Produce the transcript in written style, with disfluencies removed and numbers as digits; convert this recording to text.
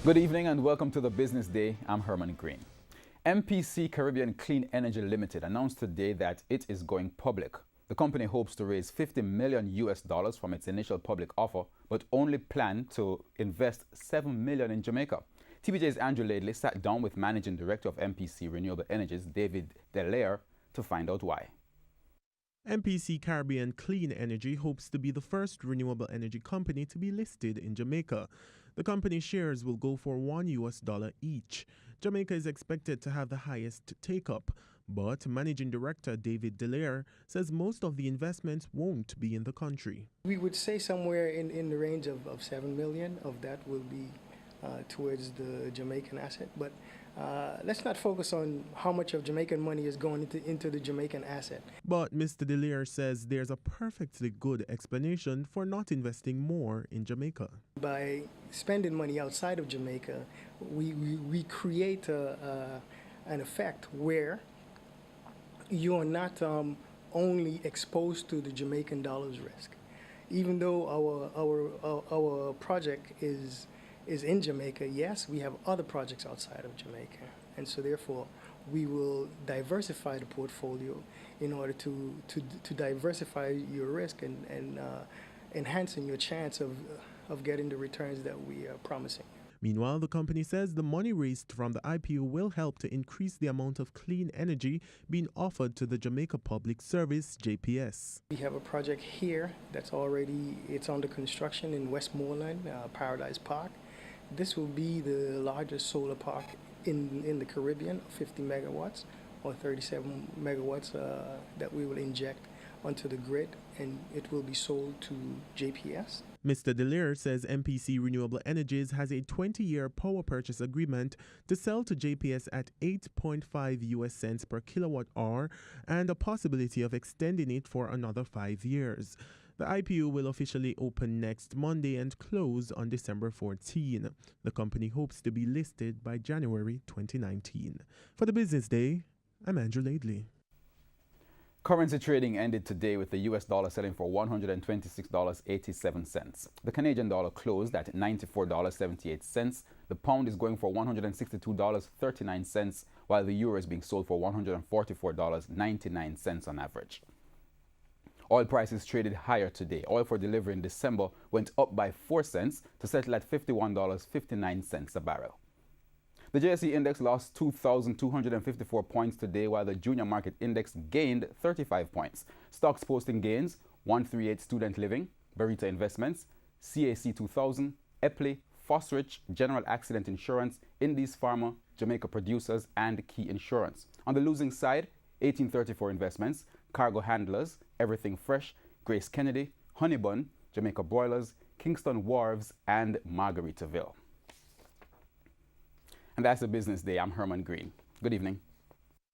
Good evening and welcome to the Business Day. I'm Herman Green. MPC Caribbean Clean Energy Limited announced today that it is going public. The company hopes to raise $50 million from its initial public offer, but only plan to invest $7 million in Jamaica. TVJ's Andrew Laidley sat down with Managing Director of MPC Renewable Energies, David Delaire, to find out why. MPC Caribbean Clean Energy hopes to be the first renewable energy company to be listed in Jamaica. The company's shares will go for $1 each. Jamaica is expected to have the highest take-up, but Managing Director David Delaire says most of the investments won't be in the country. We would say somewhere in the range of 7 million of that will be towards the Jamaican asset, but let's not focus on how much of Jamaican money is going into the Jamaican asset. But Mr. Delaire says there's a perfectly good explanation for not investing more in Jamaica. By spending money outside of Jamaica, we create an effect where you are not only exposed to the Jamaican dollar's risk. Even though our project is in Jamaica, yes, we have other projects outside of Jamaica. And so therefore, we will diversify the portfolio in order to diversify your risk and enhancing your chance of getting the returns that we are promising. Meanwhile, the company says the money raised from the IPO will help to increase the amount of clean energy being offered to the Jamaica Public Service, JPS. We have a project here that's it's under construction in Westmoreland, Paradise Park. This will be the largest solar park in the Caribbean, 50 megawatts or 37 megawatts that we will inject onto the grid, and it will be sold to JPS. Mr. Delaire says MPC Renewable Energies has a 20-year power purchase agreement to sell to JPS at 8.5 US cents per kilowatt hour and a possibility of extending it for another 5 years. The IPO will officially open next Monday and close on December 14. The company hopes to be listed by January 2019. For the Business Day, I'm Andrew Laidley. Currency trading ended today with the US dollar selling for $126.87. The Canadian dollar closed at $94.78. The pound is going for $162.39, while the euro is being sold for $144.99 on average. Oil prices traded higher today. Oil for delivery in December went up by 4 cents to settle at $51.59 a barrel. The JSE index lost 2,254 points today, while the junior market index gained 35 points. Stocks posting gains: 138 Student Living, Barita Investments, CAC 2000, Epley, Fosrich, General Accident Insurance, Indies Pharma, Jamaica Producers, and Key Insurance. On the losing side, 1834 Investments, Cargo Handlers, Everything Fresh, Grace Kennedy, Honeybun, Jamaica Broilers, Kingston Wharves, and Margaritaville. And that's the Business Day. I'm Herman Green. Good evening.